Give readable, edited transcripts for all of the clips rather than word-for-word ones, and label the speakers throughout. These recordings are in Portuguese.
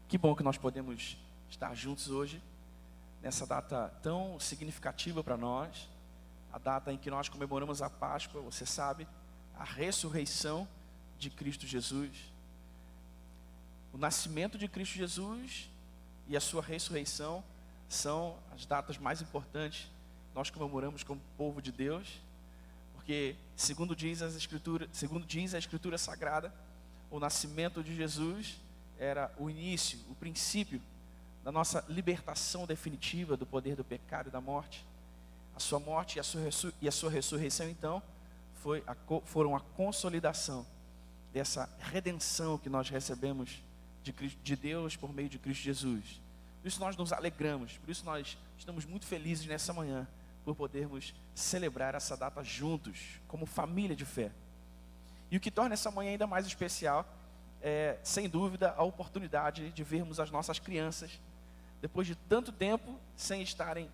Speaker 1: Que bom que nós podemos estar juntos hoje, nessa data tão significativa para nós, a data em que nós comemoramos a Páscoa, você sabe, a ressurreição de Cristo Jesus. O nascimento de Cristo Jesus e a sua ressurreição são as datas mais importantes que nós comemoramos como povo de Deus, porque segundo diz a Escritura Sagrada, o nascimento de Jesus era o início, o princípio da nossa libertação definitiva do poder do pecado e da morte. A sua morte e a sua ressurreição, então, foram a consolidação dessa redenção que nós recebemos de Deus por meio de Cristo Jesus. Por isso nós nos alegramos, por isso nós estamos muito felizes nessa manhã, por podermos celebrar essa data juntos, como família de fé. E o que torna essa manhã ainda mais especial é, sem dúvida, a oportunidade de vermos as nossas crianças, depois de tanto tempo sem estarem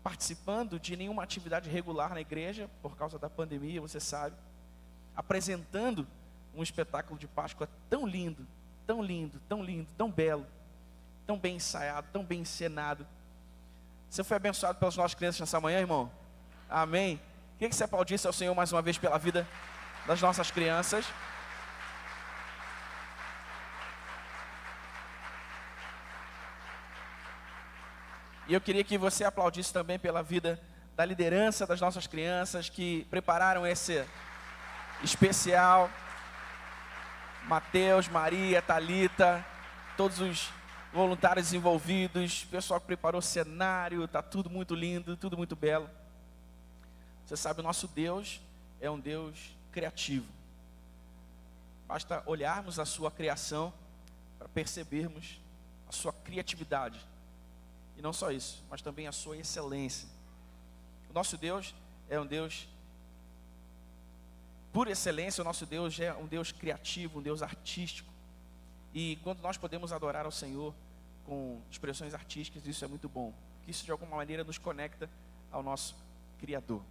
Speaker 1: participando de nenhuma atividade regular na igreja, por causa da pandemia, você sabe, apresentando um espetáculo de Páscoa tão lindo, tão lindo, tão lindo, tão belo, tão bem ensaiado, tão bem encenado. Você foi abençoado pelas nossas crianças nessa manhã, irmão? Amém? Queria que você aplaudisse ao Senhor mais uma vez pela vida das nossas crianças. E eu queria que você aplaudisse também pela vida da liderança das nossas crianças que prepararam esse especial. Mateus, Maria, Thalita, todos os voluntários envolvidos, o pessoal que preparou o cenário, está tudo muito lindo, tudo muito belo. Você sabe, o nosso Deus é um Deus criativo. Basta olharmos a sua criação para percebermos a sua criatividade. E não só isso, mas também a sua excelência. O nosso Deus é um Deus, por excelência, o nosso Deus é um Deus criativo, um Deus artístico. E quando nós podemos adorar ao Senhor com expressões artísticas, isso é muito bom. Porque isso de alguma maneira nos conecta ao nosso Criador.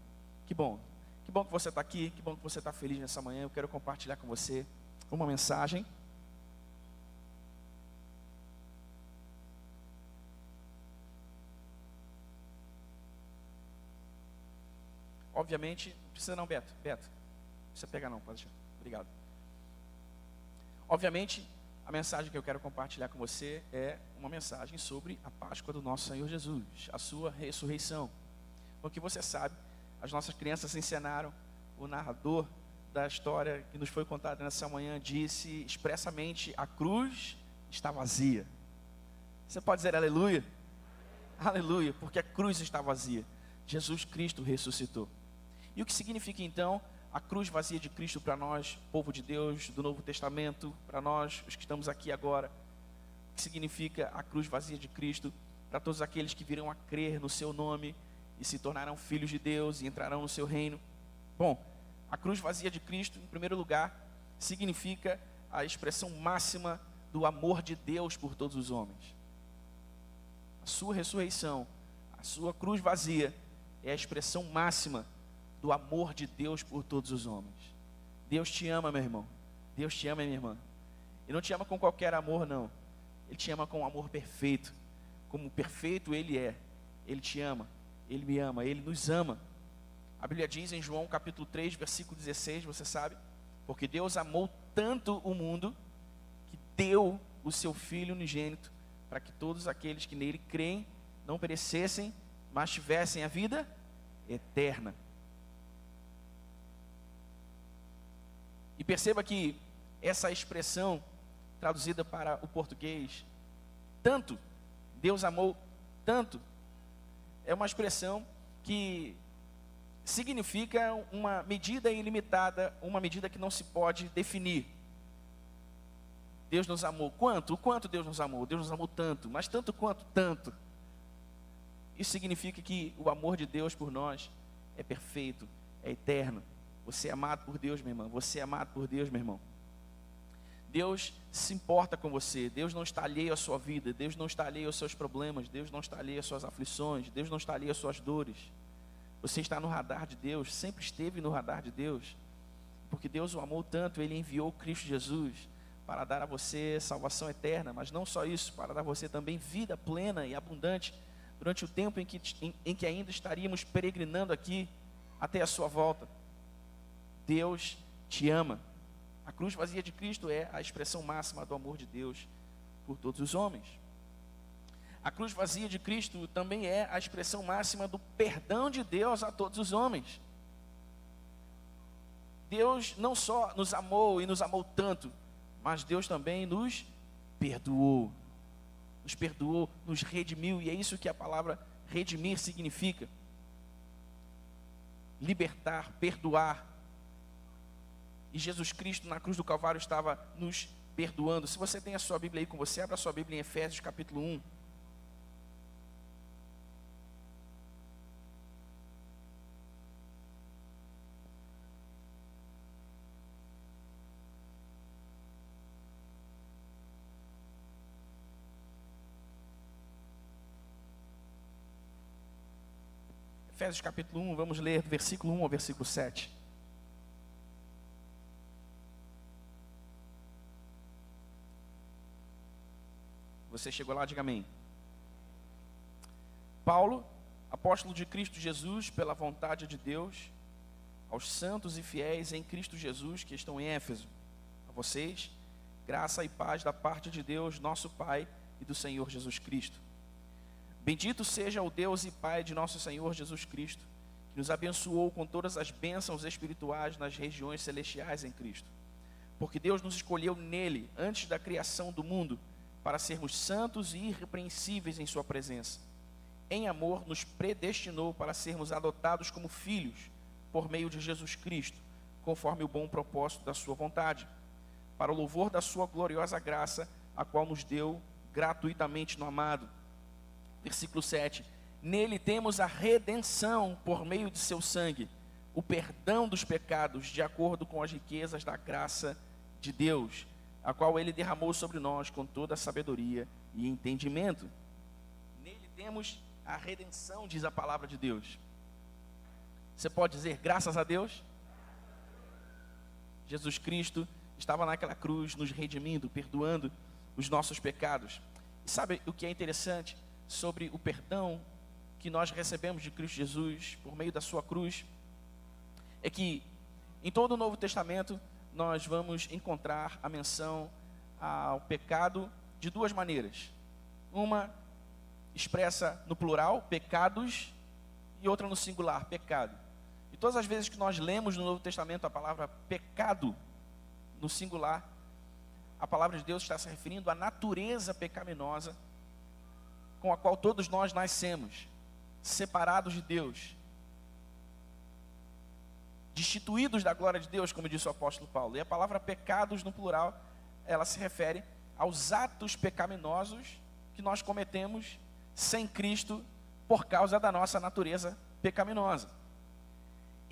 Speaker 1: Que bom que você está aqui, que bom que você está feliz nessa manhã. Eu quero compartilhar com você uma mensagem. Obviamente, não precisa não, Beto, não precisa pegar não, pode deixar, obrigado. Obviamente, a mensagem que eu quero compartilhar com você é uma mensagem sobre a Páscoa do nosso Senhor Jesus, a sua ressurreição. Porque você sabe, as nossas crianças encenaram, o narrador da história que nos foi contada nessa manhã disse expressamente: a cruz está vazia. Você pode dizer aleluia? Aleluia, porque a cruz está vazia. Jesus Cristo ressuscitou. E o que significa então a cruz vazia de Cristo para nós, povo de Deus do Novo Testamento, para nós, os que estamos aqui agora? O que significa a cruz vazia de Cristo para todos aqueles que virão a crer no seu nome e se tornarão filhos de Deus e entrarão no seu reino? Bom, a cruz vazia de Cristo, em primeiro lugar, significa a expressão máxima do amor de Deus por todos os homens. A sua ressurreição, a sua cruz vazia, é a expressão máxima do amor de Deus por todos os homens. Deus te ama, meu irmão. Deus te ama, minha irmã. Ele não te ama com qualquer amor, não. Ele te ama com um amor perfeito. Como perfeito Ele é. Ele te ama. Ele me ama. Ele nos ama. A Bíblia diz em João capítulo 3, versículo 16, você sabe? Porque Deus amou tanto o mundo que deu o seu Filho unigênito para que todos aqueles que nele creem não perecessem, mas tivessem a vida eterna. E perceba que essa expressão, traduzida para o português, tanto, Deus amou tanto, é uma expressão que significa uma medida ilimitada, uma medida que não se pode definir. Deus nos amou quanto? O quanto Deus nos amou? Deus nos amou tanto, mas tanto quanto? Tanto. Isso significa que o amor de Deus por nós é perfeito, é eterno. Você é amado por Deus, minha irmã. Você é amado por Deus, meu irmão. Deus se importa com você. Deus não está alheio à sua vida. Deus não está alheio aos seus problemas. Deus não está alheio às suas aflições. Deus não está alheio às suas dores. Você está no radar de Deus. Sempre esteve no radar de Deus. Porque Deus o amou tanto, Ele enviou Cristo Jesus para dar a você salvação eterna, mas não só isso, para dar a você também vida plena e abundante, durante o tempo em que ainda estaríamos peregrinando aqui, até a sua volta. Deus te ama. A cruz vazia de Cristo é a expressão máxima do amor de Deus por todos os homens. A cruz vazia de Cristo também é a expressão máxima do perdão de Deus a todos os homens. Deus não só nos amou e nos amou tanto, mas Deus também nos perdoou. Nos perdoou, nos redimiu, e é isso que a palavra redimir significa. Libertar, perdoar. E Jesus Cristo na cruz do Calvário estava nos perdoando. Se você tem a sua Bíblia aí com você, abra a sua Bíblia em Efésios capítulo 1. Efésios capítulo 1, vamos ler do versículo 1 ao versículo 7. Você chegou lá, diga amém. Paulo, apóstolo de Cristo Jesus, pela vontade de Deus, aos santos e fiéis em Cristo Jesus que estão em Éfeso, a vocês, graça e paz da parte de Deus, nosso Pai, e do Senhor Jesus Cristo. Bendito seja o Deus e Pai de nosso Senhor Jesus Cristo, que nos abençoou com todas as bênçãos espirituais nas regiões celestiais em Cristo. Porque Deus nos escolheu nele, antes da criação do mundo, para sermos santos e irrepreensíveis em sua presença. Em amor nos predestinou para sermos adotados como filhos, por meio de Jesus Cristo, conforme o bom propósito da sua vontade, para o louvor da sua gloriosa graça, a qual nos deu gratuitamente no amado. Versículo 7, nele temos a redenção por meio de seu sangue, o perdão dos pecados, de acordo com as riquezas da graça de Deus, a qual ele derramou sobre nós com toda a sabedoria e entendimento. Nele temos a redenção, diz a palavra de Deus. Você pode dizer graças a Deus? Jesus Cristo estava naquela cruz nos redimindo, perdoando os nossos pecados. E sabe o que é interessante sobre o perdão que nós recebemos de Cristo Jesus por meio da sua cruz? É que em todo o Novo Testamento nós vamos encontrar a menção ao pecado de duas maneiras. Uma expressa no plural, pecados, e outra no singular, pecado. E todas as vezes que nós lemos no Novo Testamento a palavra pecado no singular, a palavra de Deus está se referindo à natureza pecaminosa com a qual todos nós nascemos, separados de Deus, destituídos da glória de Deus, como disse o apóstolo Paulo. E a palavra pecados no plural, ela se refere aos atos pecaminosos que nós cometemos sem Cristo por causa da nossa natureza pecaminosa.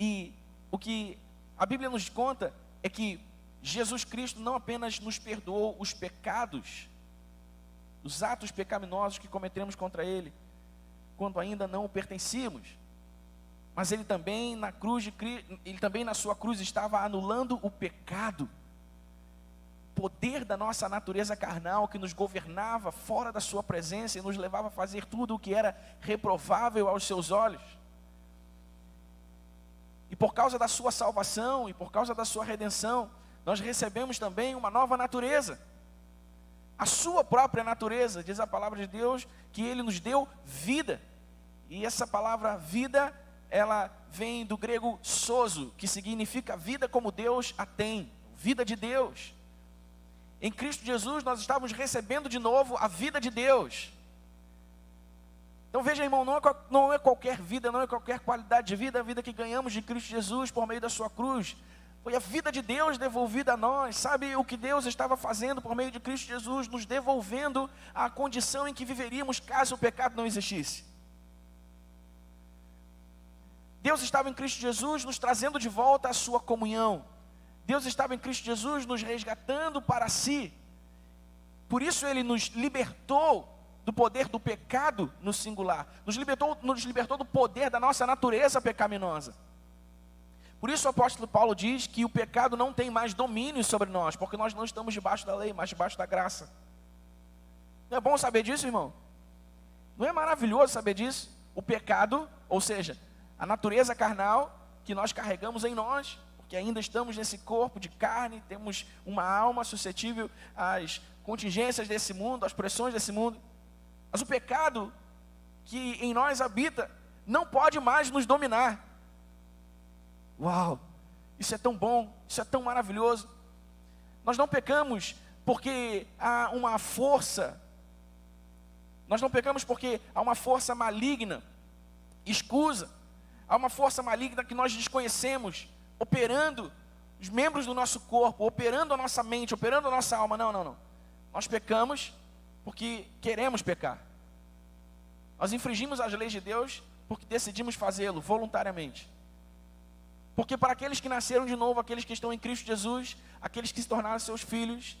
Speaker 1: E o que a Bíblia nos conta é que Jesus Cristo não apenas nos perdoou os pecados, os atos pecaminosos que cometemos contra Ele, quando ainda não o pertencíamos, mas Ele também na sua cruz estava anulando o pecado, poder da nossa natureza carnal que nos governava fora da sua presença e nos levava a fazer tudo o que era reprovável aos seus olhos. E por causa da sua salvação e por causa da sua redenção, nós recebemos também uma nova natureza. A sua própria natureza, diz a palavra de Deus, que Ele nos deu vida. E essa palavra vida, ela vem do grego sozo, que significa vida como Deus a tem, vida de Deus. Em Cristo Jesus nós estávamos recebendo de novo a vida de Deus. Então veja, irmão, não é qualquer vida, não é qualquer qualidade de vida, a vida que ganhamos de Cristo Jesus por meio da sua cruz. Foi a vida de Deus devolvida a nós. Sabe o que Deus estava fazendo por meio de Cristo Jesus? Nos devolvendo a condição em que viveríamos caso o pecado não existisse. Deus estava em Cristo Jesus nos trazendo de volta a sua comunhão. Deus estava em Cristo Jesus nos resgatando para si. Por isso Ele nos libertou do poder do pecado no singular. Nos libertou do poder da nossa natureza pecaminosa. Por isso o apóstolo Paulo diz que o pecado não tem mais domínio sobre nós, porque nós não estamos debaixo da lei, mas debaixo da graça. Não é bom saber disso, irmão? Não é maravilhoso saber disso? O pecado, ou seja, a natureza carnal que nós carregamos em nós, porque ainda estamos nesse corpo de carne, temos uma alma suscetível às contingências desse mundo, às pressões desse mundo. Mas o pecado que em nós habita não pode mais nos dominar. Uau! Isso é tão bom, isso é tão maravilhoso. Nós não pecamos porque há uma força, nós não pecamos porque há uma força maligna, escusa, há uma força maligna que nós desconhecemos, operando os membros do nosso corpo, operando a nossa mente, operando a nossa alma. Não. Nós pecamos porque queremos pecar. Nós infringimos as leis de Deus porque decidimos fazê-lo voluntariamente. Porque para aqueles que nasceram de novo, aqueles que estão em Cristo Jesus, aqueles que se tornaram seus filhos,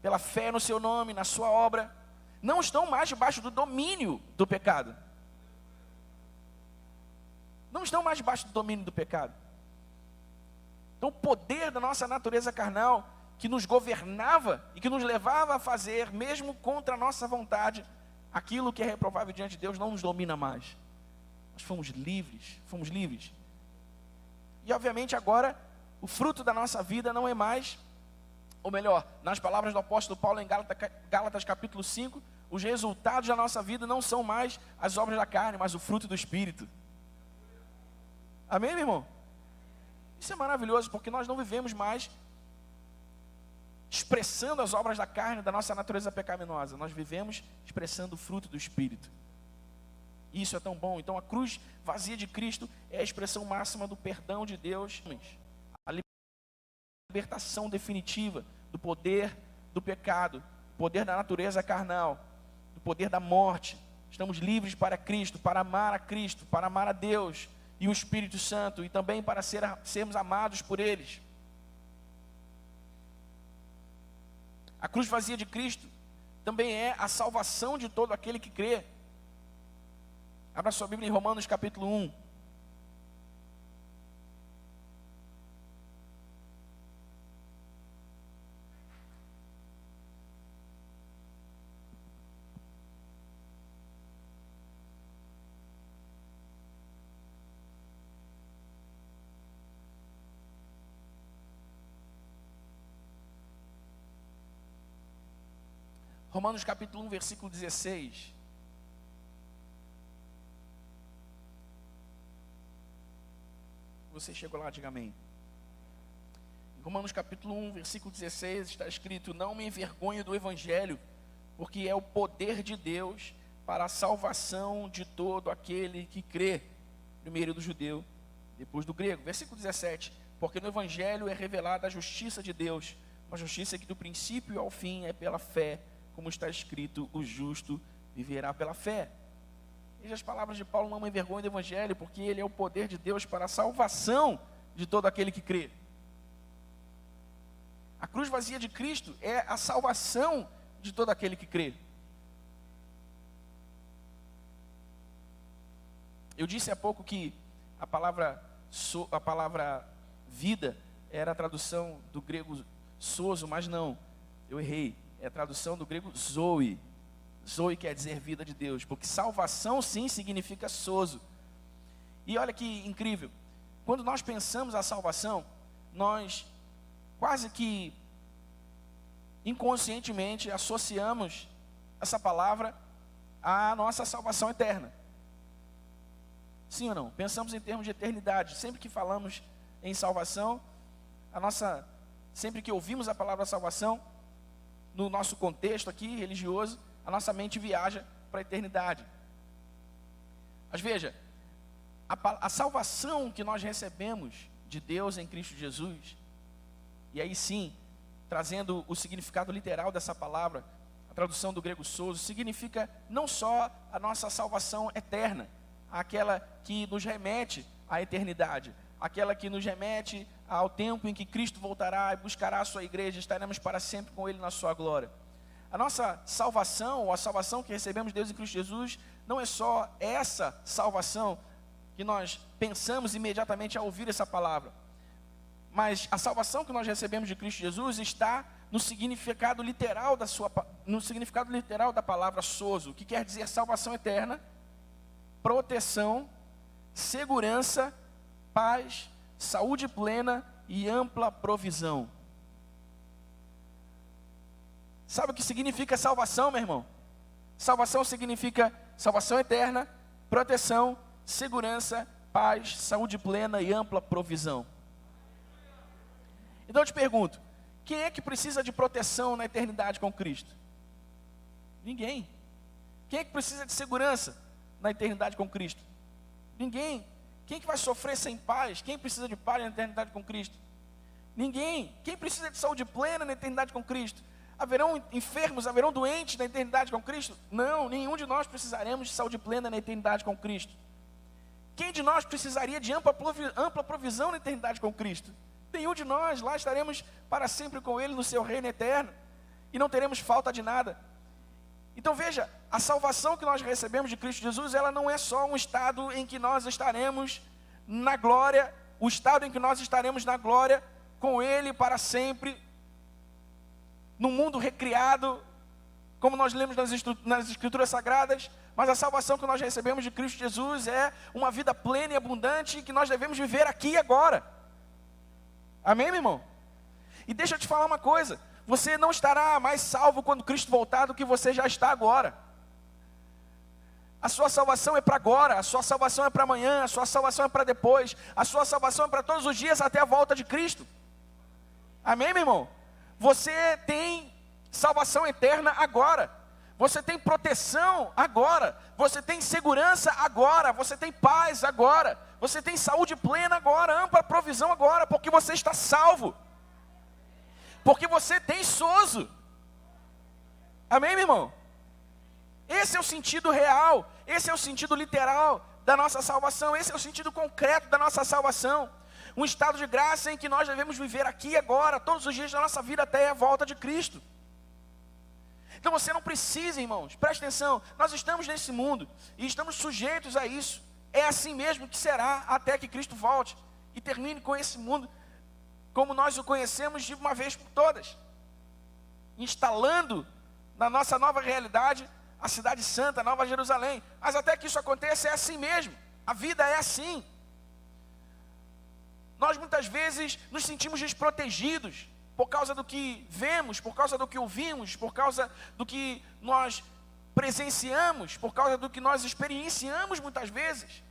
Speaker 1: pela fé no seu nome, na sua obra, não estão mais debaixo do domínio do pecado. Não estão mais debaixo do domínio do pecado. Então o poder da nossa natureza carnal, que nos governava e que nos levava a fazer, mesmo contra a nossa vontade, aquilo que é reprovável diante de Deus, não nos domina mais. Nós fomos livres, fomos livres. E obviamente agora, o fruto da nossa vida não é mais, ou melhor, nas palavras do apóstolo Paulo em Gálatas capítulo 5, os resultados da nossa vida não são mais as obras da carne, mas o fruto do Espírito. Amém, meu irmão? Isso é maravilhoso, porque nós não vivemos mais expressando as obras da carne, da nossa natureza pecaminosa. Nós vivemos expressando o fruto do Espírito. E isso é tão bom. Então a cruz vazia de Cristo é a expressão máxima do perdão de Deus, a libertação definitiva do poder do pecado, do poder da natureza carnal, do poder da morte. Estamos livres para Cristo, para amar a Cristo, para amar a Deus e o Espírito Santo, e também para sermos amados por eles. A cruz vazia de Cristo também é a salvação de todo aquele que crê. Abra sua Bíblia em Romanos capítulo 1. Romanos capítulo 1, versículo 16. Você chegou lá, diga amém. Em Romanos capítulo 1, versículo 16, está escrito: não me envergonho do Evangelho, porque é o poder de Deus para a salvação de todo aquele que crê, primeiro do judeu, depois do grego. Versículo 17, porque no Evangelho é revelada a justiça de Deus, uma justiça que do princípio ao fim é pela fé, como está escrito: o justo viverá pela fé. Veja as palavras de Paulo: não me envergonho do Evangelho, porque ele é o poder de Deus para a salvação de todo aquele que crê. A cruz vazia de Cristo é a salvação de todo aquele que crê. Eu disse há pouco que a palavra vida era a tradução do grego sozo, mas não, eu errei. É a tradução do grego zoe. Zoe quer dizer vida de Deus, porque salvação sim significa sozo. E olha que incrível, quando nós pensamos a salvação, nós quase que inconscientemente associamos essa palavra à nossa salvação eterna. Sim ou não? Pensamos em termos de eternidade. Sempre que falamos em salvação, sempre que ouvimos a palavra salvação, no nosso contexto aqui religioso, a nossa mente viaja para a eternidade. Mas veja, a salvação que nós recebemos de Deus em Cristo Jesus, e aí sim, trazendo o significado literal dessa palavra, a tradução do grego sozo, significa não só a nossa salvação eterna, aquela que nos remete à eternidade, aquela que nos remete ao tempo em que Cristo voltará e buscará a sua igreja, estaremos para sempre com Ele na sua glória. A nossa salvação, ou a salvação que recebemos de Deus em Cristo Jesus, não é só essa salvação que nós pensamos imediatamente ao ouvir essa palavra, Mas a salvação que nós recebemos de Cristo Jesus está no significado literal da palavra sozo, que quer dizer salvação eterna, proteção, segurança, paz, saúde plena e ampla provisão. Sabe o que significa salvação, meu irmão? Salvação significa salvação eterna, proteção, segurança, paz, saúde plena e ampla provisão. Então eu te pergunto, quem é que precisa de proteção na eternidade com Cristo? Ninguém. Quem é que precisa de segurança na eternidade com Cristo? Ninguém. Quem é que vai sofrer sem paz? Quem precisa de paz na eternidade com Cristo? Ninguém. Quem precisa de saúde plena na eternidade com Cristo? Haverão enfermos, haverão doentes na eternidade com Cristo? Não, nenhum de nós precisaremos de saúde plena na eternidade com Cristo. Quem de nós precisaria de ampla provisão na eternidade com Cristo? Nenhum de nós. Lá estaremos para sempre com Ele no seu reino eterno e não teremos falta de nada. Então veja, a salvação que nós recebemos de Cristo Jesus, ela não é só um estado em que nós estaremos na glória, o estado em que nós estaremos na glória com Ele para sempre, no mundo recriado, como nós lemos nas Escrituras Sagradas, mas a salvação que nós recebemos de Cristo Jesus é uma vida plena e abundante que nós devemos viver aqui e agora. Amém, meu irmão? E deixa eu te falar uma coisa, você não estará mais salvo quando Cristo voltar do que você já está agora. A sua salvação é para agora, a sua salvação é para amanhã, a sua salvação é para depois, a sua salvação é para todos os dias até a volta de Cristo. Amém, meu irmão? Você tem salvação eterna agora, você tem proteção agora, você tem segurança agora, você tem paz agora, você tem saúde plena agora, ampla provisão agora, porque você está salvo, porque você tem sozo. Amém, meu irmão? Esse é o sentido real, esse é o sentido literal da nossa salvação, esse é o sentido concreto da nossa salvação. Um estado de graça em que nós devemos viver aqui e agora, todos os dias da nossa vida até a volta de Cristo. Então você não precisa, irmãos, preste atenção, nós estamos nesse mundo e estamos sujeitos a isso. É assim mesmo que será até que Cristo volte e termine com esse mundo como nós o conhecemos de uma vez por todas, instalando na nossa nova realidade a cidade santa, a Nova Jerusalém. Mas até que isso aconteça é assim mesmo, a vida é assim. Nós muitas vezes nos sentimos desprotegidos por causa do que vemos, por causa do que ouvimos, por causa do que nós presenciamos, por causa do que nós experienciamos muitas vezes.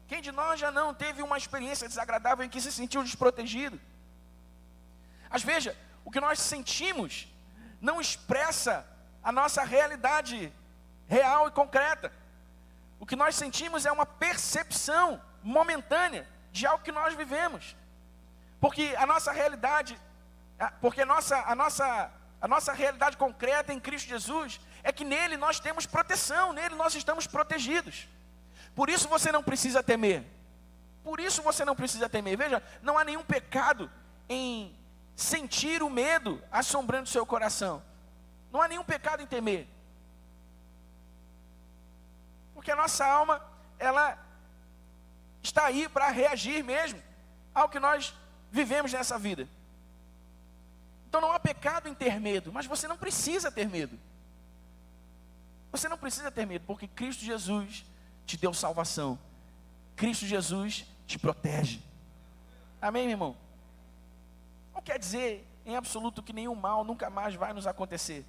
Speaker 1: Quem de nós já não teve uma experiência desagradável em que se sentiu desprotegido? Mas veja, o que nós sentimos não expressa a nossa realidade real e concreta. O que nós sentimos é uma percepção momentânea de algo que nós vivemos, porque a nossa realidade, a nossa realidade concreta em Cristo Jesus é que nele nós temos proteção, nele nós estamos protegidos. Por isso você não precisa temer. Por isso você não precisa temer. Veja, não há nenhum pecado em sentir o medo assombrando seu coração. Não há nenhum pecado em temer, porque a nossa alma, ela está aí para reagir mesmo ao que nós vivemos nessa vida. Então não há pecado em ter medo, mas você não precisa ter medo. Você não precisa ter medo, porque Cristo Jesus te deu salvação. Cristo Jesus te protege. Amém, meu irmão? Não quer dizer em absoluto que nenhum mal nunca mais vai nos acontecer.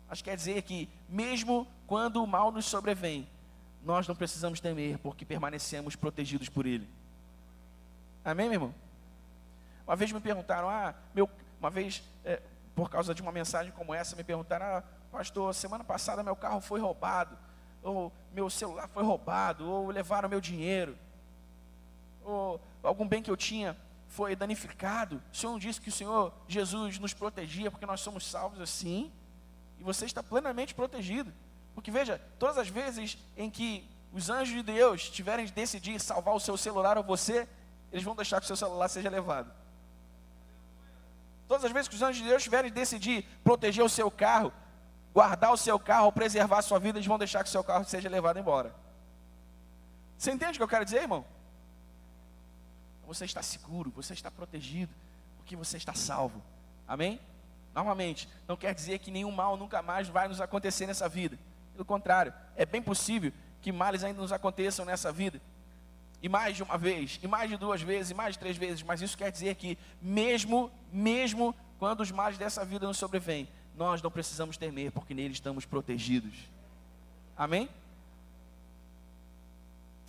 Speaker 1: Mas quer dizer que mesmo quando o mal nos sobrevém, nós não precisamos temer, porque permanecemos protegidos por Ele. Amém, meu irmão? Uma vez me perguntaram, por causa de uma mensagem como essa, me perguntaram, pastor, semana passada meu carro foi roubado, ou meu celular foi roubado, ou levaram meu dinheiro, ou algum bem que eu tinha foi danificado. O Senhor disse que o Senhor Jesus nos protegia porque nós somos salvos assim, e você está plenamente protegido. Porque veja, todas as vezes em que os anjos de Deus tiverem de decidir salvar o seu celular ou você, eles vão deixar que o seu celular seja levado. Todas as vezes que os anjos de Deus tiverem de decidir proteger o seu carro, guardar o seu carro, preservar a sua vida, eles vão deixar que o seu carro seja levado embora. Você entende o que eu quero dizer, irmão? você está seguro, você está protegido, porque você está salvo. Amém? Novamente, não quer dizer que nenhum mal nunca mais vai nos acontecer nessa vida. Pelo contrário, é bem possível que males ainda nos aconteçam nessa vida. E mais de uma vez, e mais de 2 vezes, e mais de 3 vezes. Mas isso quer dizer que mesmo quando os males dessa vida nos sobrevêm, nós não precisamos temer, porque nele estamos protegidos. Amém?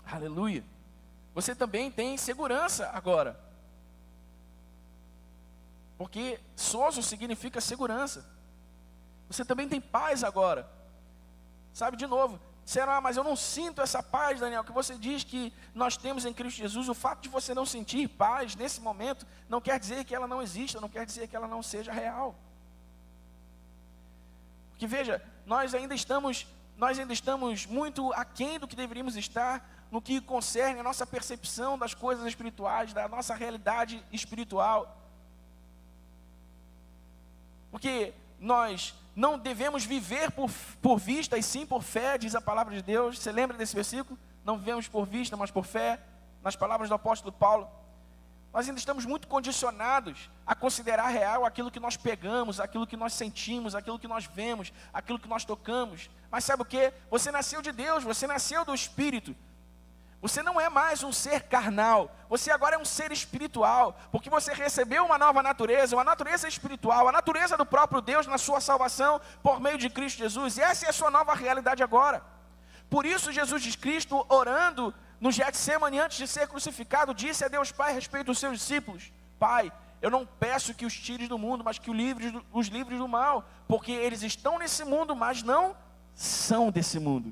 Speaker 1: Aleluia. Você também tem segurança agora. Porque sozo significa segurança. Você também tem paz agora. Sabe, de novo, disseram, mas eu não sinto essa paz, Daniel, que você diz que nós temos em Cristo Jesus. O fato de você não sentir paz nesse momento, não quer dizer que ela não exista, não quer dizer que ela não seja real. Porque veja, nós ainda estamos muito aquém do que deveríamos estar, no que concerne a nossa percepção das coisas espirituais, da nossa realidade espiritual. Porque nós não devemos viver por vista, e sim por fé, diz a palavra de Deus. Você lembra desse versículo? Não vivemos por vista, mas por fé, nas palavras do apóstolo Paulo. Nós ainda estamos muito condicionados a considerar real aquilo que nós pegamos, aquilo que nós sentimos, aquilo que nós vemos, aquilo que nós tocamos. Mas sabe o que? Você nasceu de Deus, você nasceu do Espírito. Você não é mais um ser carnal, você agora é um ser espiritual, porque você recebeu uma nova natureza, uma natureza espiritual, a natureza do próprio Deus na sua salvação, por meio de Cristo Jesus, e essa é a sua nova realidade agora. Por isso Jesus Cristo, orando no Getsemane antes de ser crucificado, disse a Deus Pai a respeito dos seus discípulos: Pai, eu não peço que os tires do mundo, mas que os livres do mal, porque eles estão nesse mundo, mas não são desse mundo.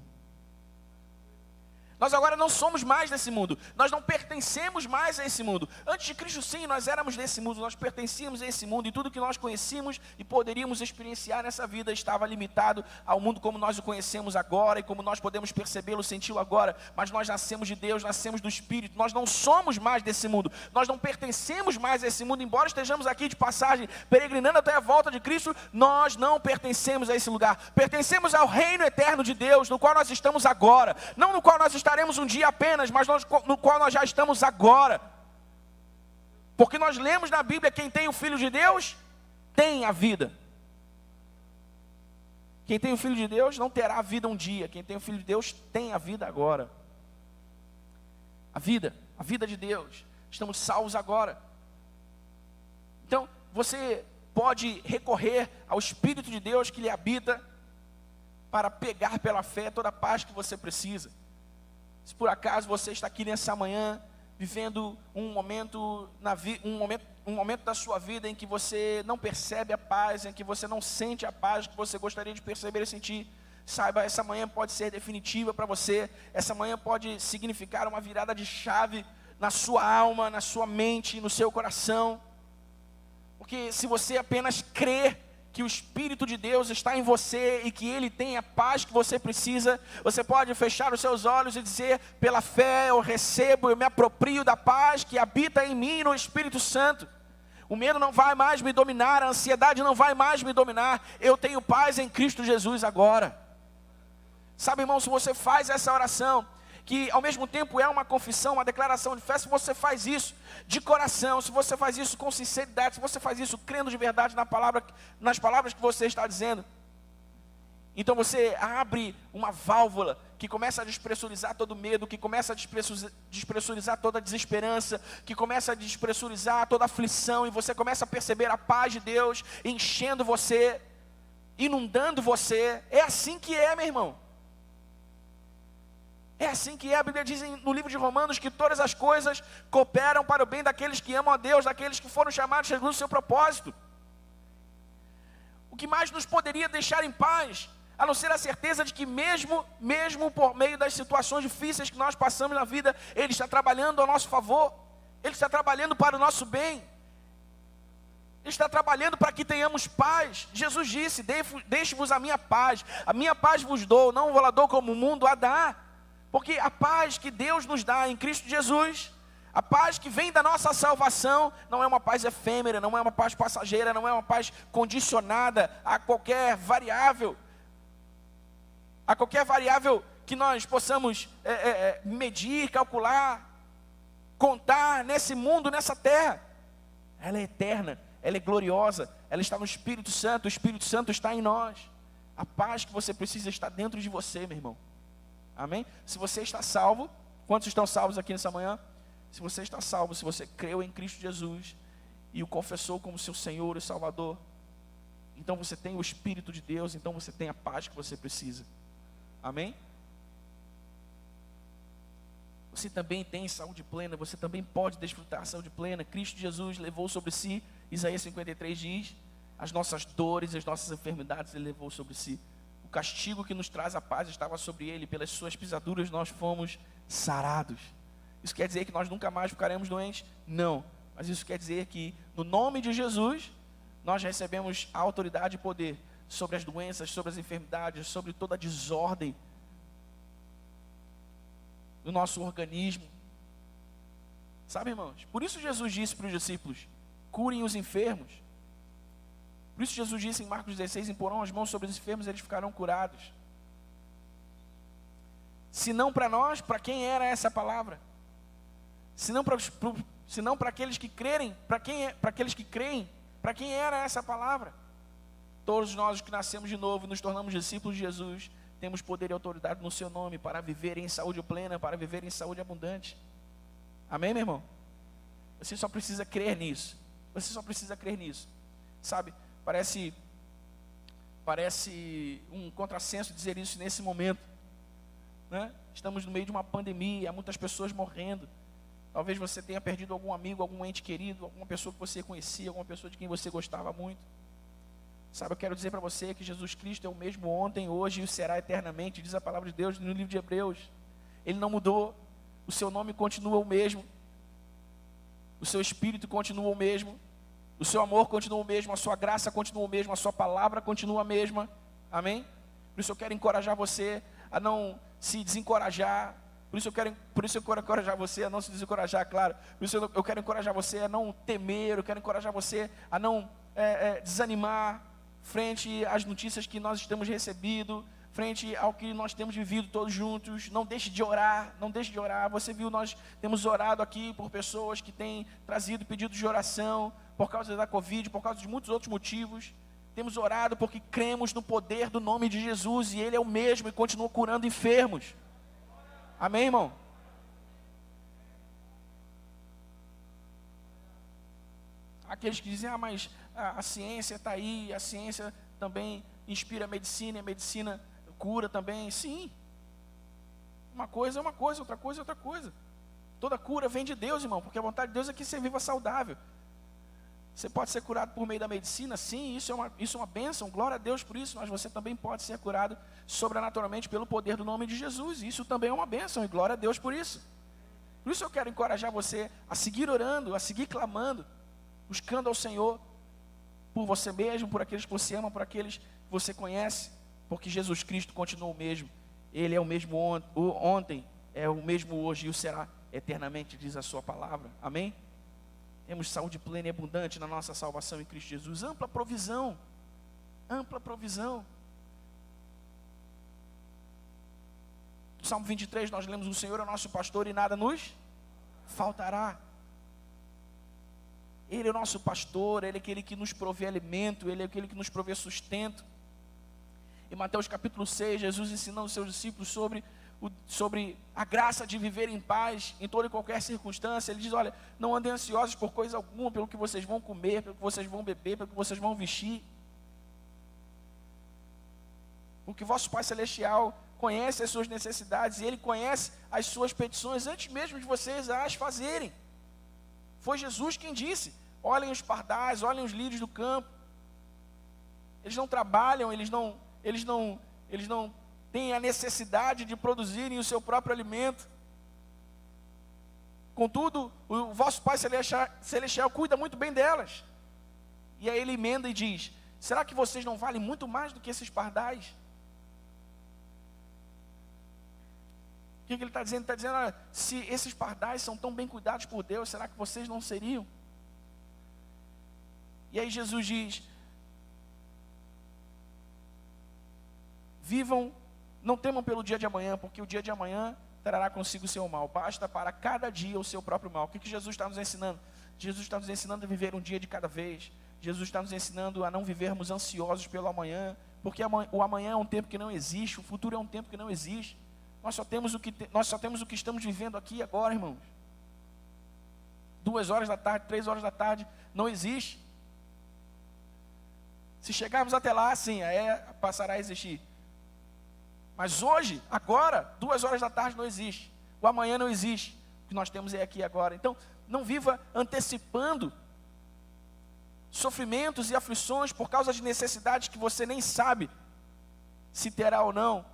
Speaker 1: Nós agora não somos mais desse mundo, nós não pertencemos mais a esse mundo. Antes de Cristo, sim, nós éramos desse mundo, nós pertencíamos a esse mundo, e tudo que nós conhecíamos e poderíamos experienciar nessa vida estava limitado ao mundo como nós o conhecemos agora, e como nós podemos percebê-lo, senti-lo agora. Mas nós nascemos de Deus, nascemos do Espírito, nós não somos mais desse mundo, nós não pertencemos mais a esse mundo. Embora estejamos aqui de passagem, peregrinando até a volta de Cristo, nós não pertencemos a esse lugar, pertencemos ao reino eterno de Deus, no qual nós estamos agora, não no qual nós estaremos um dia apenas, mas no qual nós já estamos agora. Porque nós lemos na Bíblia: quem tem o Filho de Deus, tem a vida. Quem tem o Filho de Deus não terá a vida um dia. Quem tem o Filho de Deus tem a vida agora. A vida de Deus. Estamos salvos agora. Então, você pode recorrer ao Espírito de Deus que lhe habita, para pegar pela fé toda a paz que você precisa. Se por acaso você está aqui nessa manhã, vivendo um momento da sua vida em que você não percebe a paz, em que você não sente a paz que você gostaria de perceber e sentir, saiba, essa manhã pode ser definitiva para você. Essa manhã pode significar uma virada de chave na sua alma, na sua mente, no seu coração. Porque se você apenas crer que o Espírito de Deus está em você e que Ele tem a paz que você precisa, você pode fechar os seus olhos e dizer: pela fé eu recebo, eu me aproprio da paz que habita em mim no Espírito Santo. O medo não vai mais me dominar, a ansiedade não vai mais me dominar, eu tenho paz em Cristo Jesus agora. Sabe, irmão, se você faz essa oração, que ao mesmo tempo é uma confissão, uma declaração de fé, se você faz isso de coração, se você faz isso com sinceridade, se você faz isso crendo de verdade nas palavras que você está dizendo, então você abre uma válvula que começa a despressurizar todo medo, que começa a despressurizar toda desesperança, que começa a despressurizar toda aflição, e você começa a perceber a paz de Deus enchendo você, inundando você. É assim que é, meu irmão. É assim que é. A Bíblia diz no livro de Romanos que todas as coisas cooperam para o bem daqueles que amam a Deus, daqueles que foram chamados segundo o seu propósito. O que mais nos poderia deixar em paz, a não ser a certeza de que mesmo por meio das situações difíceis que nós passamos na vida, Ele está trabalhando a nosso favor, Ele está trabalhando para o nosso bem, Ele está trabalhando para que tenhamos paz. Jesus disse: deixe-vos a minha paz vos dou, não vos dou como o mundo a dá. Porque a paz que Deus nos dá em Cristo Jesus, a paz que vem da nossa salvação, não é uma paz efêmera, não é uma paz passageira, não é uma paz condicionada a qualquer variável. A qualquer variável que nós possamos medir, calcular. contar nesse mundo, nessa terra. Ela é eterna, ela é gloriosa, ela está no Espírito Santo, o Espírito Santo está em nós. A paz que você precisa está dentro de você, meu irmão. Amém? Se você está salvo, quantos estão salvos aqui nessa manhã? Se você está salvo, se você creu em Cristo Jesus e o confessou como seu Senhor e Salvador, então você tem o Espírito de Deus, então você tem a paz que você precisa. Amém? Você também tem saúde plena, você também pode desfrutar a saúde plena. Cristo Jesus levou sobre si, Isaías 53 diz, as nossas dores, as nossas enfermidades Ele levou sobre si. O castigo que nos traz a paz estava sobre Ele, pelas suas pisaduras nós fomos sarados. Isso quer dizer que nós nunca mais ficaremos doentes? Não, mas isso quer dizer que no nome de Jesus, nós recebemos a autoridade e poder sobre as doenças, sobre as enfermidades, sobre toda a desordem do nosso organismo. Sabe, irmãos? Por isso Jesus disse para os discípulos, curem os enfermos. Por isso Jesus disse em Marcos 16, imporão as mãos sobre os enfermos e eles ficarão curados. Se não para nós, para quem era essa palavra? Se não para aqueles que crerem, para aqueles que creem, para quem era essa palavra? Todos nós que nascemos de novo e nos tornamos discípulos de Jesus, temos poder e autoridade no seu nome para viver em saúde plena, para viver em saúde abundante. Amém, meu irmão? Você só precisa crer nisso. Você só precisa crer nisso. Sabe, parece um contrassenso dizer isso nesse momento, né? Estamos no meio de uma pandemia, há muitas pessoas morrendo. Talvez você tenha perdido algum amigo, algum ente querido, alguma pessoa que você conhecia, alguma pessoa de quem você gostava muito. Sabe, eu quero dizer para você que Jesus Cristo é o mesmo ontem, hoje e o será eternamente, diz a palavra de Deus no livro de Hebreus. Ele não mudou, o seu nome continua o mesmo, o seu espírito continua o mesmo, o seu amor continua o mesmo, a sua graça continua o mesmo, a sua palavra continua a mesma. Amém? Por isso eu quero encorajar você a não se desencorajar. Por isso eu quero encorajar você a não se desencorajar, claro. Por isso eu quero encorajar você a não temer, eu quero encorajar você a não desanimar frente às notícias que nós temos recebido, frente ao que nós temos vivido todos juntos. Não deixe de orar, não deixe de orar. Você viu, nós temos orado aqui por pessoas que têm trazido pedidos de oração por causa da Covid, por causa de muitos outros motivos. Temos orado porque cremos no poder do nome de Jesus e Ele é o mesmo e continua curando enfermos. Amém, irmão? Aqueles que dizem, mas a ciência está aí, a ciência também inspira a medicina, e a medicina cura também. Sim, uma coisa é uma coisa, outra coisa é outra coisa. Toda cura vem de Deus, irmão, porque a vontade de Deus é que você viva saudável. Você pode ser curado por meio da medicina, sim, isso é uma bênção, glória a Deus por isso, mas você também pode ser curado sobrenaturalmente pelo poder do nome de Jesus, isso também é uma bênção, e glória a Deus por isso. Por isso eu quero encorajar você a seguir orando, a seguir clamando, buscando ao Senhor, por você mesmo, por aqueles que você ama, por aqueles que você conhece, porque Jesus Cristo continua o mesmo, Ele é o mesmo ontem, é o mesmo hoje e o será eternamente, diz a sua palavra. Amém? Temos saúde plena e abundante na nossa salvação em Cristo Jesus. Ampla provisão. Ampla provisão. No Salmo 23 nós lemos, o Senhor é o nosso pastor e nada nos faltará. Ele é o nosso pastor, Ele é aquele que nos provê alimento, Ele é aquele que nos provê sustento. Em Mateus capítulo 6, Jesus ensinando os seus discípulos sobre a graça de viver em paz em toda e qualquer circunstância. Ele diz, olha, não andem ansiosos por coisa alguma, pelo que vocês vão comer, pelo que vocês vão beber, pelo que vocês vão vestir. Porque vosso Pai Celestial conhece as suas necessidades e Ele conhece as suas petições antes mesmo de vocês as fazerem. Foi Jesus quem disse, olhem os pardais, olhem os lírios do campo. Eles não trabalham, eles não têm a necessidade de produzirem o seu próprio alimento. Contudo, o vosso Pai Celestial cuida muito bem delas. E aí ele emenda e diz, será que vocês não valem muito mais do que esses pardais? O que ele está dizendo? Ele está dizendo, olha, se esses pardais são tão bem cuidados por Deus, será que vocês não seriam? E aí Jesus diz, vivam, não temam pelo dia de amanhã, porque o dia de amanhã trará consigo o seu mal. Basta para cada dia o seu próprio mal. O que Jesus está nos ensinando? Jesus está nos ensinando a viver um dia de cada vez. Jesus está nos ensinando a não vivermos ansiosos pelo amanhã, porque o amanhã é um tempo que não existe, o futuro é um tempo que não existe. Nós só temos o que estamos vivendo aqui agora, irmãos. 2 horas da tarde, 3 horas da tarde, não existe. Se chegarmos até lá, sim, passará a existir. Mas hoje, agora, 2 horas da tarde não existe. O amanhã não existe. O que nós temos é aqui agora. Então, não viva antecipando sofrimentos e aflições por causa de necessidades que você nem sabe se terá ou não.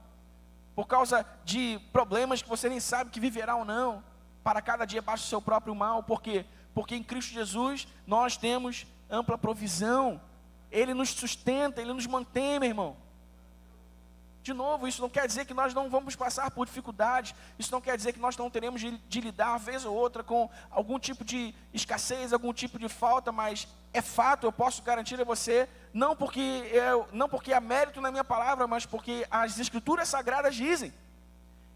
Speaker 1: Por causa de problemas que você nem sabe que viverá ou não. Para cada dia basta o seu próprio mal. Por quê? Porque em Cristo Jesus nós temos ampla provisão. Ele nos sustenta, Ele nos mantém, meu irmão. De novo, isso não quer dizer que nós não vamos passar por dificuldades. Isso não quer dizer que nós não teremos de lidar, vez ou outra, com algum tipo de escassez, algum tipo de falta. Mas é fato, eu posso garantir a você, não porque há mérito na minha palavra, mas porque as Escrituras Sagradas dizem: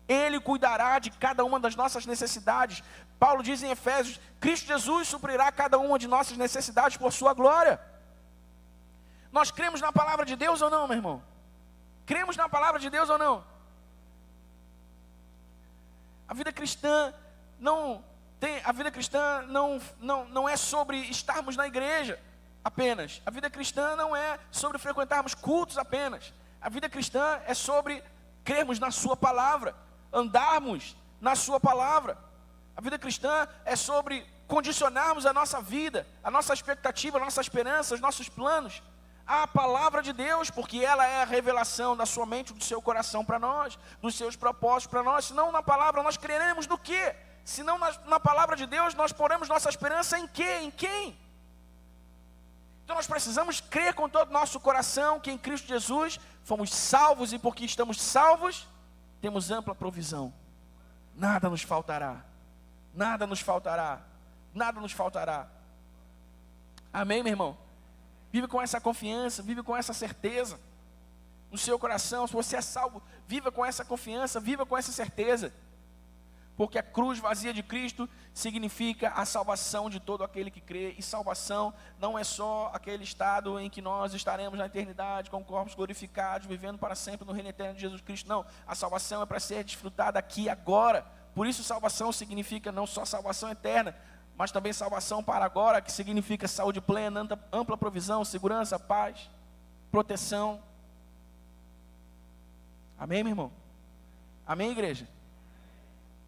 Speaker 1: Ele cuidará de cada uma das nossas necessidades. Paulo diz em Efésios: Cristo Jesus suprirá cada uma de nossas necessidades por sua glória. Nós cremos na palavra de Deus ou não, meu irmão? Cremos na palavra de Deus ou não? A vida cristã não é sobre estarmos na igreja apenas. A vida cristã não é sobre frequentarmos cultos apenas. A vida cristã é sobre crermos na sua palavra, andarmos na sua palavra. A vida cristã é sobre condicionarmos a nossa vida, a nossa expectativa, a nossa esperança, os nossos planos à palavra de Deus, porque ela é a revelação da sua mente, do seu coração para nós, dos seus propósitos para nós. Senão na palavra nós creremos no quê? Senão na palavra de Deus nós poremos nossa esperança em quê? Em quem? Então nós precisamos crer com todo o nosso coração que em Cristo Jesus fomos salvos, e porque estamos salvos, temos ampla provisão. Nada nos faltará. Nada nos faltará. Nada nos faltará. Amém, meu irmão? Vive com essa confiança, vive com essa certeza no seu coração. Se você é salvo, viva com essa confiança, viva com essa certeza. Porque a cruz vazia de Cristo significa a salvação de todo aquele que crê. E salvação não é só aquele estado em que nós estaremos na eternidade com corpos glorificados, vivendo para sempre no reino eterno de Jesus Cristo. Não, a salvação é para ser desfrutada aqui agora. Por isso salvação significa não só salvação eterna, mas também salvação para agora, que significa saúde plena, ampla provisão, segurança, paz, proteção. Amém, meu irmão? Amém, igreja?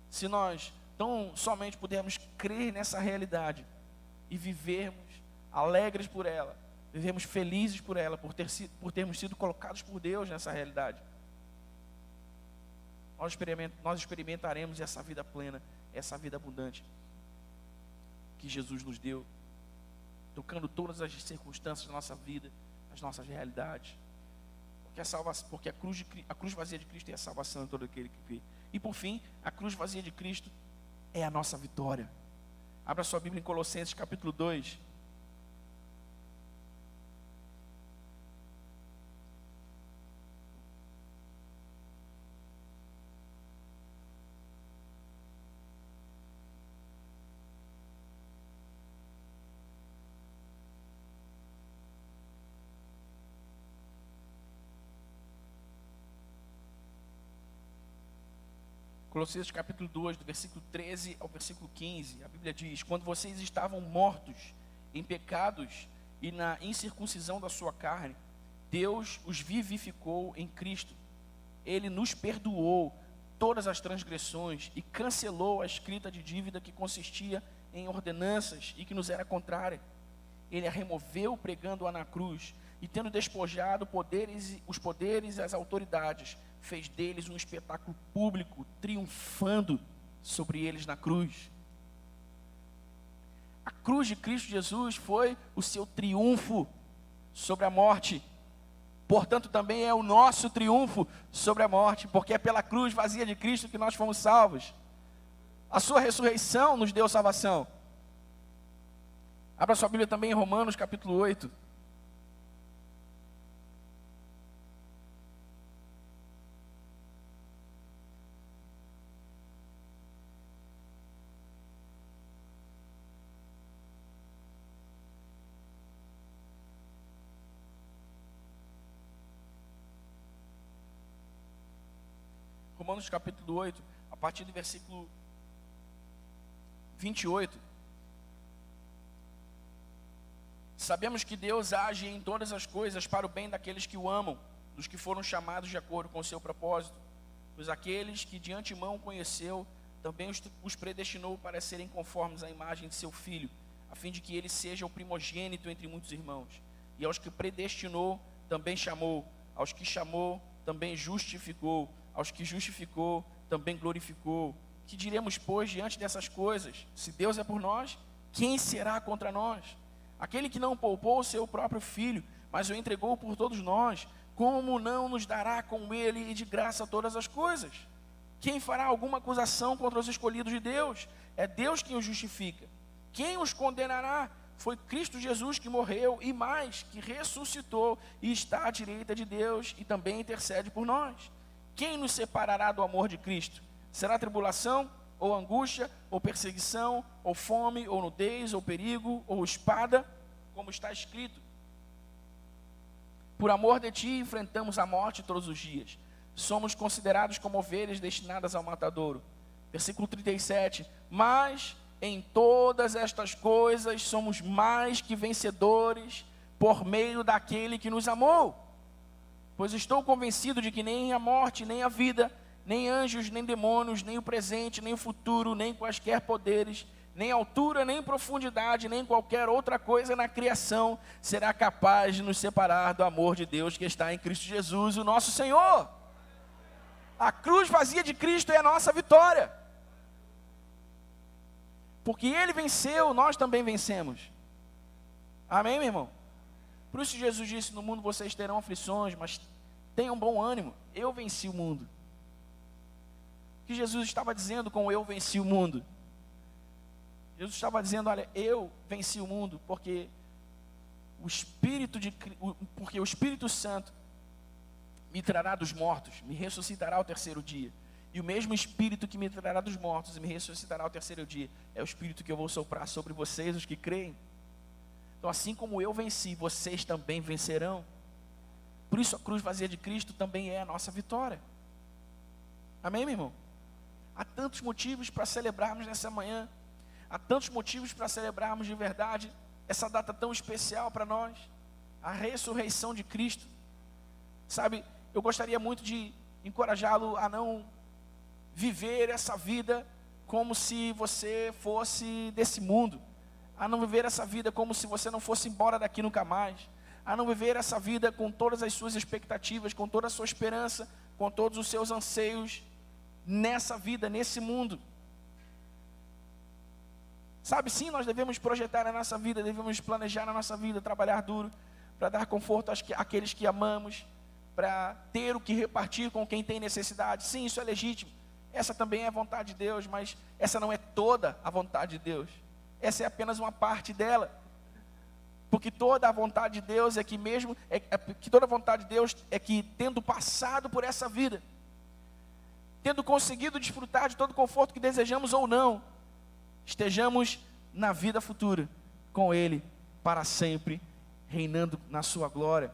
Speaker 1: Se nós tão somente pudermos crer nessa realidade e vivermos alegres por ela, vivermos felizes por ela, por termos sido colocados por Deus nessa realidade, nós experimentaremos essa vida plena, essa vida abundante que Jesus nos deu, tocando todas as circunstâncias da nossa vida, as nossas realidades, porque a cruz vazia de Cristo é a salvação de todo aquele que crê. E por fim, a cruz vazia de Cristo é a nossa vitória. Abra sua Bíblia em Colossenses capítulo 2. Colossenses capítulo 2, do versículo 13 ao versículo 15, a Bíblia diz: quando vocês estavam mortos em pecados e na incircuncisão da sua carne, Deus os vivificou em Cristo. Ele nos perdoou todas as transgressões e cancelou a escrita de dívida que consistia em ordenanças e que nos era contrária. Ele a removeu pregando-a na cruz, e tendo despojado os poderes e as autoridades, fez deles um espetáculo público, triunfando sobre eles na cruz. A cruz de Cristo Jesus foi o seu triunfo sobre a morte. Portanto, também é o nosso triunfo sobre a morte, porque é pela cruz vazia de Cristo que nós fomos salvos. A sua ressurreição nos deu salvação. Abra sua Bíblia também em Romanos capítulo 8. Romanos capítulo 8, a partir do versículo 28. Sabemos que Deus age em todas as coisas para o bem daqueles que o amam, dos que foram chamados de acordo com o seu propósito. Pois aqueles que de antemão conheceu, também os predestinou para serem conformes à imagem de seu Filho, a fim de que ele seja o primogênito entre muitos irmãos. E aos que predestinou, também chamou. Aos que chamou, também justificou. Aos que justificou, também glorificou. Que diremos, pois, diante dessas coisas? Se Deus é por nós, quem será contra nós? Aquele que não poupou o seu próprio Filho, mas o entregou por todos nós, como não nos dará com ele e de graça todas as coisas? Quem fará alguma acusação contra os escolhidos de Deus? É Deus quem os justifica. Quem os condenará? Foi Cristo Jesus que morreu e mais, que ressuscitou e está à direita de Deus e também intercede por nós. Quem nos separará do amor de Cristo? Será tribulação, ou angústia, ou perseguição, ou fome, ou nudez, ou perigo, ou espada, como está escrito: por amor de ti enfrentamos a morte todos os dias. Somos considerados como ovelhas destinadas ao matadouro. Versículo 37. Mas em todas estas coisas somos mais que vencedores por meio daquele que nos amou. Pois estou convencido de que nem a morte, nem a vida, nem anjos, nem demônios, nem o presente, nem o futuro, nem quaisquer poderes, nem altura, nem profundidade, nem qualquer outra coisa na criação será capaz de nos separar do amor de Deus que está em Cristo Jesus, o nosso Senhor. A cruz vazia de Cristo é a nossa vitória. Porque Ele venceu, nós também vencemos. Amém, meu irmão? Por isso Jesus disse: no mundo vocês terão aflições, mas tenham bom ânimo, eu venci o mundo. O que Jesus estava dizendo com eu venci o mundo? Jesus estava dizendo: olha, eu venci o mundo porque o Espírito Santo me trará dos mortos, me ressuscitará ao terceiro dia. E o mesmo Espírito que me trará dos mortos e me ressuscitará ao terceiro dia é o Espírito que eu vou soprar sobre vocês, os que creem. Então, assim como eu venci, vocês também vencerão. Por isso a cruz vazia de Cristo também é a nossa vitória. Amém, meu irmão? Há tantos motivos para celebrarmos nessa manhã. Há tantos motivos para celebrarmos de verdade essa data tão especial para nós. A ressurreição de Cristo. Sabe, eu gostaria muito de encorajá-lo a não viver essa vida como se você fosse desse mundo. A não viver essa vida como se você não fosse embora daqui nunca mais. A não viver essa vida com todas as suas expectativas, com toda a sua esperança, com todos os seus anseios nessa vida, nesse mundo. Sabe, sim, nós devemos projetar a nossa vida, devemos planejar a nossa vida, trabalhar duro, para dar conforto àqueles que amamos, para ter o que repartir com quem tem necessidade. Sim, isso é legítimo. Essa também é a vontade de Deus, mas essa não é toda a vontade de Deus. Essa é apenas uma parte dela. Porque toda a vontade de Deus é que toda a vontade de Deus é que, tendo passado por essa vida, tendo conseguido desfrutar de todo o conforto que desejamos ou não, estejamos na vida futura com Ele para sempre, reinando na sua glória.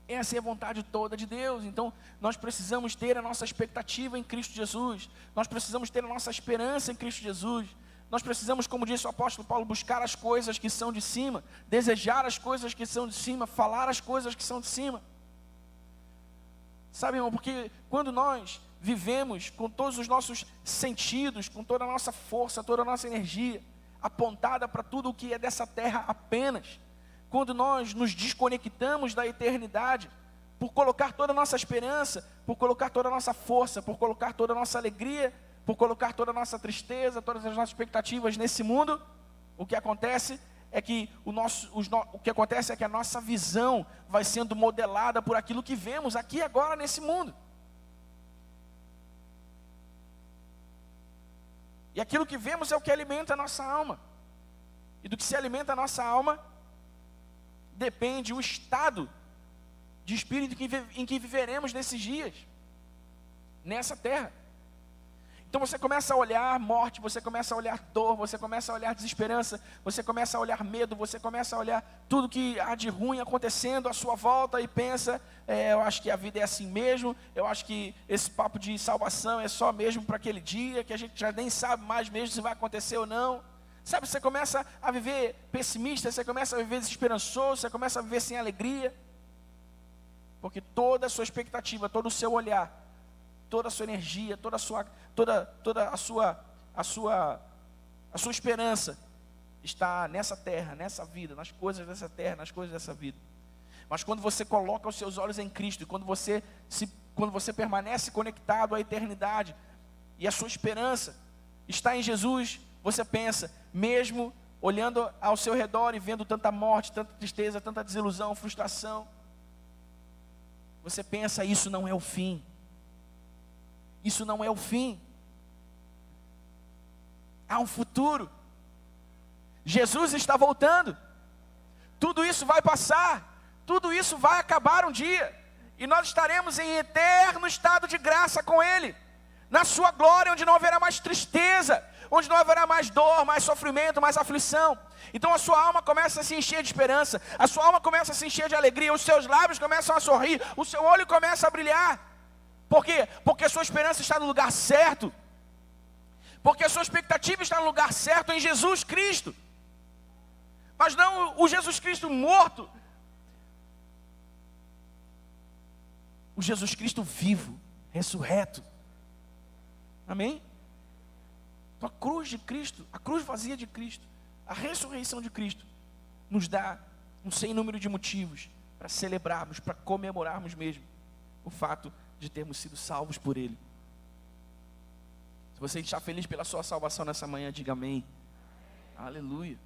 Speaker 1: Essa é a vontade toda de Deus. Então nós precisamos ter a nossa expectativa em Cristo Jesus. Nós precisamos ter a nossa esperança em Cristo Jesus. Nós precisamos, como disse o apóstolo Paulo, buscar as coisas que são de cima, desejar as coisas que são de cima, falar as coisas que são de cima. Sabe, irmão, porque quando nós vivemos com todos os nossos sentidos, com toda a nossa força, toda a nossa energia apontada para tudo o que é dessa terra apenas, quando nós nos desconectamos da eternidade, por colocar toda a nossa esperança, por colocar toda a nossa força, por colocar toda a nossa alegria, por colocar toda a nossa tristeza, todas as nossas expectativas nesse mundo, o que acontece é que a nossa visão vai sendo modelada por aquilo que vemos aqui agora nesse mundo. E aquilo que vemos é o que alimenta a nossa alma. E do que se alimenta a nossa alma depende o estado de espírito em que viveremos nesses dias, nessa terra. Então você começa a olhar morte, você começa a olhar dor, você começa a olhar desesperança, você começa a olhar medo, você começa a olhar tudo que há de ruim acontecendo à sua volta e pensa, eu acho que a vida é assim mesmo, eu acho que esse papo de salvação é só mesmo para aquele dia, que a gente já nem sabe mais mesmo se vai acontecer ou não. Sabe, você começa a viver pessimista, você começa a viver desesperançoso, você começa a viver sem alegria, porque toda a sua expectativa, todo o seu olhar, toda a sua energia, toda a sua esperança está nessa terra, nessa vida, nas coisas dessa terra, nas coisas dessa vida. Mas quando você coloca os seus olhos em Cristo, e quando você permanece conectado à eternidade, e a sua esperança está em Jesus, você pensa, mesmo olhando ao seu redor e vendo tanta morte, tanta tristeza, tanta desilusão, frustração, você pensa, isso não é o fim. Isso não é o fim. Há um futuro. Jesus está voltando. Tudo isso vai passar. Tudo isso vai acabar um dia. E nós estaremos em eterno estado de graça com Ele. Na sua glória, onde não haverá mais tristeza, onde não haverá mais dor, mais sofrimento, mais aflição. Então a sua alma começa a se encher de esperança. A sua alma começa a se encher de alegria. Os seus lábios começam a sorrir. O seu olho começa a brilhar. Por quê? Porque a sua esperança está no lugar certo. Porque a sua expectativa está no lugar certo em Jesus Cristo. Mas não o Jesus Cristo morto. O Jesus Cristo vivo, ressurreto. Amém? Então a cruz de Cristo, a cruz vazia de Cristo, a ressurreição de Cristo, nos dá um sem número de motivos para celebrarmos, para comemorarmos mesmo o fato de termos sido salvos por Ele. Se você está feliz pela sua salvação nessa manhã, diga amém. Aleluia.